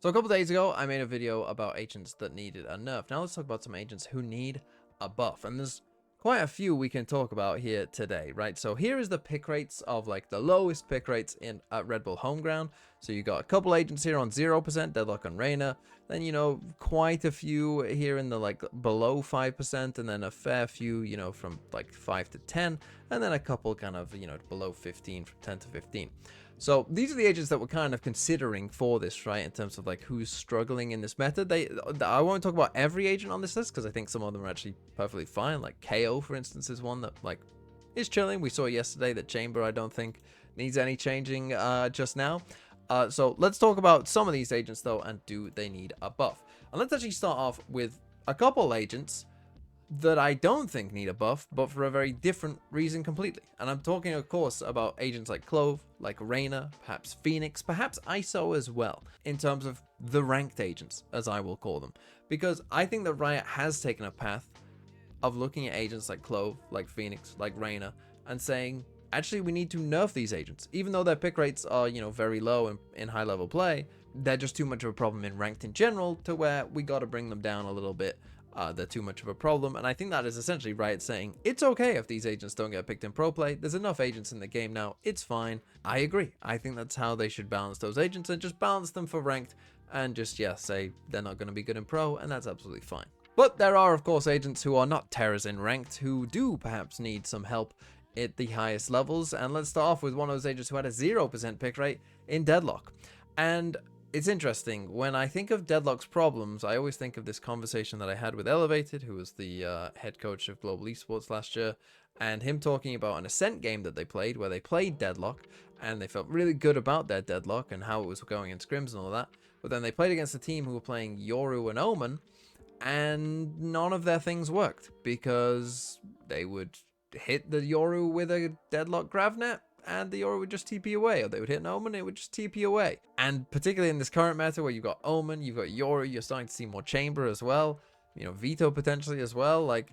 So a couple days ago, I made a video about agents that needed a nerf. Now let's talk about some agents who need a buff. And there's quite a few we can talk about here today, right? So here is the pick rates of like the lowest pick rates in at Red Bull Homeground. So you got a couple agents here on 0%, Deadlock and Reyna. Then, quite a few here in the like below 5%, and then a fair few, from like 5 to 10, and then a couple kind of, below 15, from 10 to 15. So these are the agents that we're kind of considering for this, right? In terms of like who's struggling in this meta. I won't talk about every agent on this list because I think some of them are actually perfectly fine. Like KO, for instance, is one that like is chilling. We saw yesterday that Chamber, I don't think needs any changing just now. So let's talk about some of these agents though, and do they need a buff? And let's actually start off with a couple agents that I don't think need a buff, but for a very different reason completely. And I'm talking, of course, about agents like Clove, like Reyna, perhaps Phoenix, perhaps ISO as well, in terms of the ranked agents, as I will call them. Because I think that Riot has taken a path of looking at agents like Clove, like Phoenix, like Reyna, and saying, actually, we need to nerf these agents. Even though their pick rates are, very low in high-level play, they're just too much of a problem in ranked in general to where we got to bring them down a little bit. They're too much of a problem, and I think that is essentially Riot saying, it's okay if these agents don't get picked in pro play, there's enough agents in the game now, it's fine. I agree. I think that's how they should balance those agents, and just balance them for ranked, and just, say they're not going to be good in pro, and that's absolutely fine. But there are, of course, agents who are not terrors in ranked, who do perhaps need some help at the highest levels, and let's start off with one of those agents who had a 0% pick rate in Deadlock. And it's interesting, when I think of Deadlock's problems, I always think of this conversation that I had with Elevated, who was the head coach of Global Esports last year, and him talking about an Ascent game that they played, where they played Deadlock, and they felt really good about their Deadlock and how it was going in scrims and all that, but then they played against a team who were playing Yoru and Omen, and none of their things worked, because they would hit the Yoru with a Deadlock Gravnet, and the Yoru would just TP away, or they would hit an Omen, it would just TP away. And particularly in this current meta where you've got Omen, you've got Yoru, you're starting to see more Chamber as well, Veto potentially as well, like,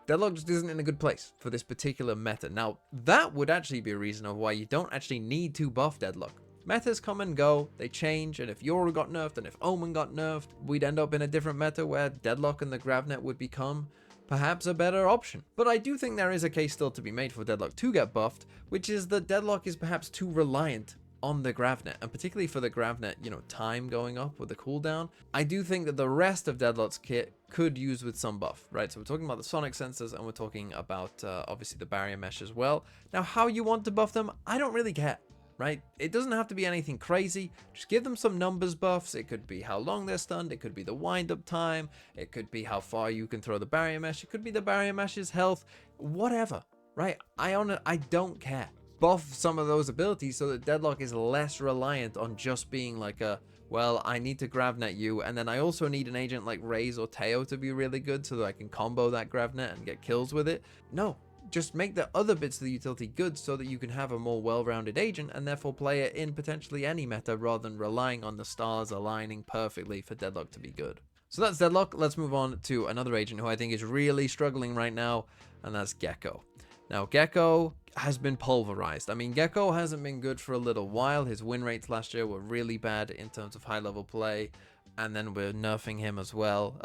Deadlock just isn't in a good place for this particular meta. Now, that would actually be a reason of why you don't actually need to buff Deadlock. Metas come and go, they change, and if Yoru got nerfed and if Omen got nerfed, we'd end up in a different meta where Deadlock and the Gravnet would become perhaps a better option. But I do think there is a case still to be made for Deadlock to get buffed, which is that Deadlock is perhaps too reliant on the Gravnet, and particularly for the Gravnet, time going up with the cooldown. I do think that the rest of Deadlock's kit could use with some buff, right? So we're talking about the sonic sensors, and we're talking about obviously the barrier mesh as well. Now, how you want to buff them, I don't really care. Right? It doesn't have to be anything crazy. Just give them some numbers buffs. It could be how long they're stunned. It could be the wind-up time. It could be how far you can throw the barrier mesh. It could be the barrier mesh's health. Whatever, right? I don't care. Buff some of those abilities so that Deadlock is less reliant on just being like well, I need to Gravnet you, and then I also need an agent like Raze or Teo to be really good so that I can combo that Gravnet and get kills with it. No. Just make the other bits of the utility good so that you can have a more well-rounded agent and therefore play it in potentially any meta rather than relying on the stars aligning perfectly for Deadlock to be good. So that's Deadlock. Let's move on to another agent who I think is really struggling right now, and that's Gekko. Now, Gekko has been pulverized. I mean, Gekko hasn't been good for a little while. His win rates last year were really bad in terms of high-level play, and then we're nerfing him as well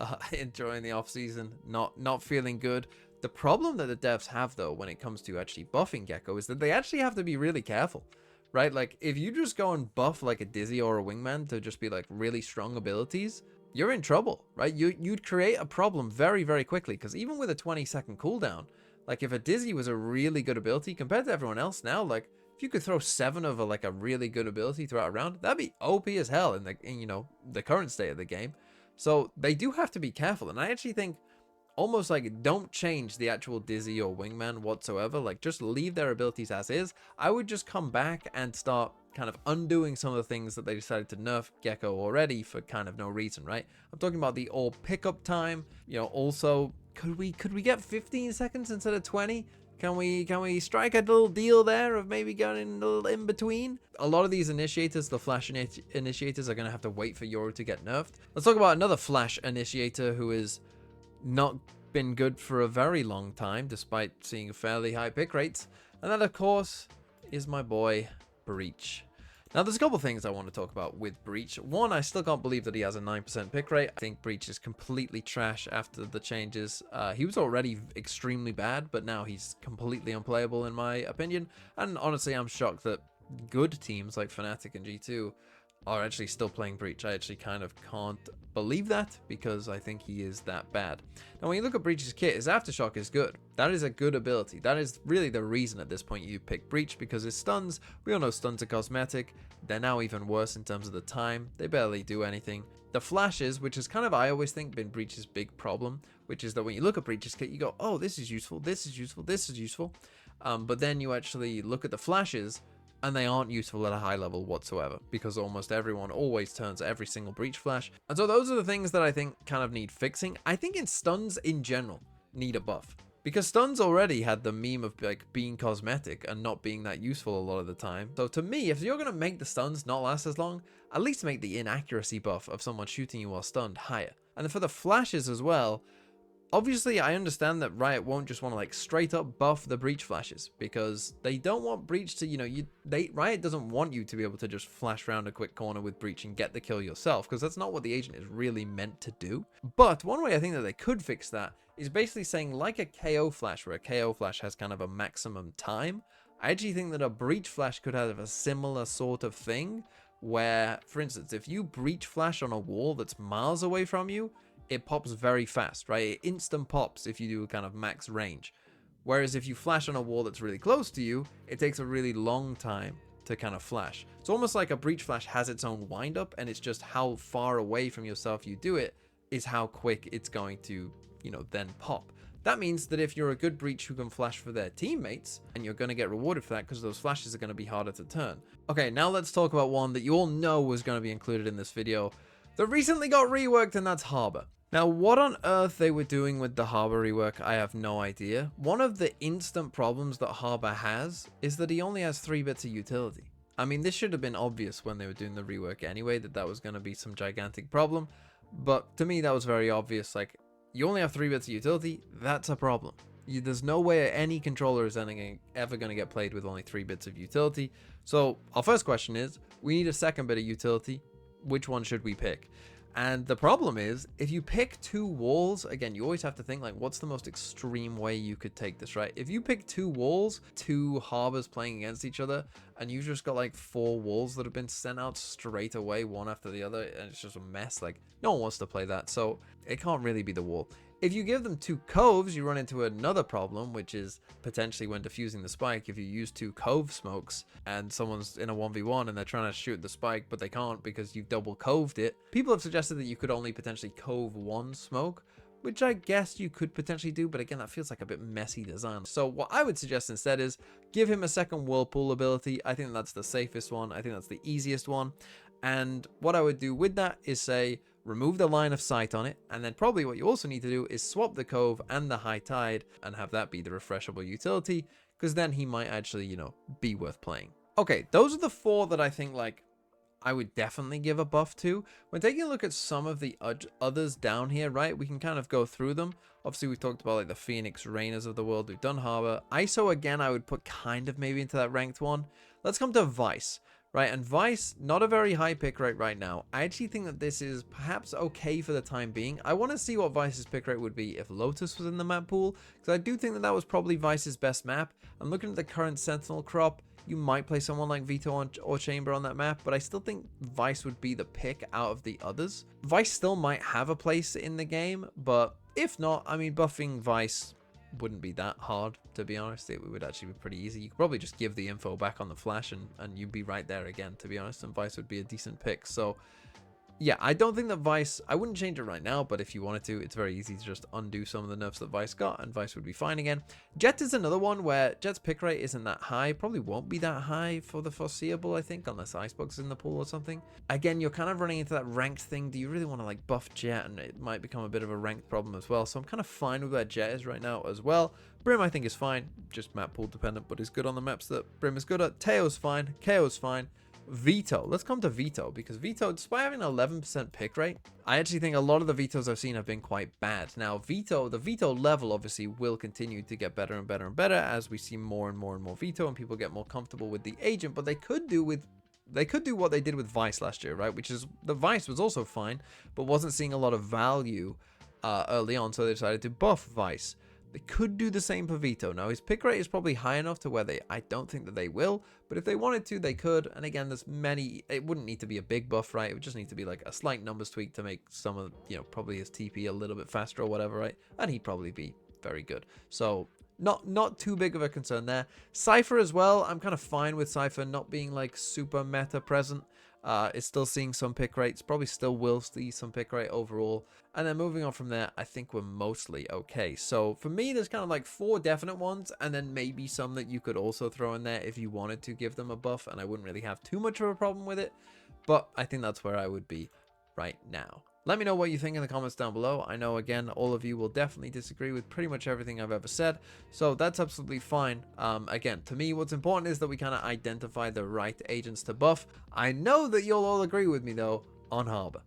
during the offseason. Not feeling good. The problem that the devs have, though, when it comes to actually buffing Gekko is that they actually have to be really careful, right? Like, if you just go and buff, like, a Dizzy or a Wingman to just be, like, really strong abilities, you're in trouble, right? You'd create a problem very, very quickly, because even with a 20-second cooldown, like, if a Dizzy was a really good ability, compared to everyone else now, like, if you could throw 7 of a really good ability throughout a round, that'd be OP as hell in the current state of the game. So, they do have to be careful, and I actually think almost like don't change the actual Dizzy or Wingman whatsoever, like just leave their abilities as is. I would just come back and start kind of undoing some of the things that they decided to nerf Gekko already for kind of no reason, right? I'm talking about the all pickup time, also could we get 15 seconds instead of 20? Can we strike a little deal there of maybe going a little in between? A lot of these initiators, the flash initiators, are going to have to wait for Yoru to get nerfed. Let's talk about another flash initiator who is not been good for a very long time, despite seeing fairly high pick rates, and that of course is my boy Breach. Now, there's a couple things I want to talk about with Breach. One, I still can't believe that he has a 9% pick rate. I think Breach is completely trash after the changes. He was already extremely bad, but now he's completely unplayable in my opinion. And honestly, I'm shocked that good teams like Fnatic and G2 are actually still playing Breach. I actually kind of can't believe that because I think he is that bad. Now, when you look at Breach's kit, his Aftershock is good. That is a good ability. That is really the reason at this point you pick Breach, because his stuns, we all know stuns are cosmetic. They're now even worse in terms of the time. They barely do anything. The flashes, which is kind of, I always think, been Breach's big problem, which is that when you look at Breach's kit, you go, oh, this is useful, this is useful, this is useful. But then you actually look at the flashes, and they aren't useful at a high level whatsoever, because almost everyone always turns every single Breach flash. And so those are the things that I think kind of need fixing. I think in stuns in general need a buff, because stuns already had the meme of like being cosmetic and not being that useful a lot of the time. So to me, if you're going to make the stuns not last as long, at least make the inaccuracy buff of someone shooting you while stunned higher. And for the flashes as well, obviously, I understand that Riot won't just want to like straight up buff the Breach flashes, because they don't want Breach to, Riot doesn't want you to be able to just flash around a quick corner with Breach and get the kill yourself, because that's not what the agent is really meant to do. But one way I think that they could fix that is basically saying, like a KO flash, where a KO flash has kind of a maximum time. I actually think that a Breach flash could have a similar sort of thing, where, for instance, if you Breach flash on a wall that's miles away from you, it pops very fast, right? It instant pops if you do kind of max range. Whereas if you flash on a wall that's really close to you, it takes a really long time to kind of flash. It's almost like a Breach flash has its own wind up, and it's just how far away from yourself you do it is how quick it's going to, then pop. That means that if you're a good Breach who can flash for their teammates, and you're going to get rewarded for that because those flashes are going to be harder to turn. Okay, now let's talk about one that you all know was going to be included in this video that recently got reworked, and that's Harbor. Now, what on earth they were doing with the Harbor rework, I have no idea. One of the instant problems that Harbor has is that he only has 3 bits of utility. I mean, this should have been obvious when they were doing the rework anyway, that was going to be some gigantic problem. But to me, that was very obvious. Like, you only have 3 bits of utility, that's a problem. There's no way any controller is ever going to get played with only 3 bits of utility. So our first question is, we need a second bit of utility. Which one should we pick? And the problem is, if you pick 2 walls, again, you always have to think, like, what's the most extreme way you could take this, right? If you pick 2 walls, 2 harbors playing against each other, and you've just got like 4 walls that have been sent out straight away, one after the other, and it's just a mess, like, no one wants to play that, so it can't really be the wall. If you give them 2 coves, you run into another problem, which is potentially when defusing the spike. If you use 2 cove smokes and someone's in a 1v1 and they're trying to shoot the spike, but they can't because you've double coved it, people have suggested that you could only potentially cove 1 smoke, which I guess you could potentially do, but again, that feels like a bit messy design. So what I would suggest instead is give him a second whirlpool ability. I think that's the safest one. I think that's the easiest one. And what I would do with that is say, remove the line of sight on it, and then probably what you also need to do is swap the cove and the high tide and have that be the refreshable utility, because then he might actually, be worth playing. Okay, those are the 4 that I think, like, I would definitely give a buff to. When taking a look at some of the others down here, right, we can kind of go through them. Obviously, we've talked about like the Phoenix Rainers of the world. We've done Harbor. ISO, again, I would put kind of maybe into that ranked one. Let's come to Vice. Right, and Vice, not a very high pick rate right now. I actually think that this is perhaps okay for the time being. I want to see what Vice's pick rate would be if Lotus was in the map pool, because I do think that was probably Vice's best map. I'm looking at the current Sentinel crop. You might play someone like Vito or Chamber on that map, but I still think Vice would be the pick out of the others. Vice still might have a place in the game, but if not, I mean, buffing Vice wouldn't be that hard, to be honest. It would actually be pretty easy. You could probably just give the info back on the flash and you'd be right there again, to be honest, and Vice would be a decent pick. So yeah, I don't think that Vice, I wouldn't change it right now, but if you wanted to, it's very easy to just undo some of the nerfs that Vice got, and Vice would be fine again. Jet is another one where Jet's pick rate isn't that high, probably won't be that high for the foreseeable, I think, unless Icebox is in the pool or something. Again, you're kind of running into that ranked thing. Do you really want to like buff Jet? And it might become a bit of a ranked problem as well, so I'm kind of fine with where Jet is right now as well. Brim, I think, is fine, just map pool dependent, but is good on the maps that Brim is good at. Teo's fine, KO's fine. Vito. Let's come to Vito, because Vito, despite having an 11% pick rate, I actually think a lot of the Vitos I've seen have been quite bad. Now, the Vito level obviously will continue to get better and better and better as we see more and more and more Vito and people get more comfortable with the agent, but they could do with they could do what they did with Vice last year, right? Which is the Vice was also fine, but wasn't seeing a lot of value early on, so they decided to buff Vice. They could do the same for Vito. Now, his pick rate is probably high enough to where I don't think that they will, but if they wanted to, they could. And again, there's many, it wouldn't need to be a big buff, right? It would just need to be like a slight numbers tweak to make some of, probably his TP a little bit faster or whatever, right? And he'd probably be very good. So not too big of a concern there. Cypher as well, I'm kind of fine with Cypher not being like super meta present. It's still seeing some pick rates, probably still will see some pick rate overall. And then moving on from there, I think we're mostly okay. So for me, there's kind of like 4 definite ones, and then maybe some that you could also throw in there if you wanted to give them a buff, and I wouldn't really have too much of a problem with it. But I think that's where I would be right now. Let me know what you think in the comments down below. I know, again, all of you will definitely disagree with pretty much everything I've ever said, so that's absolutely fine. Again, to me, what's important is that we kind of identify the right agents to buff. I know that you'll all agree with me, though, on Harbor.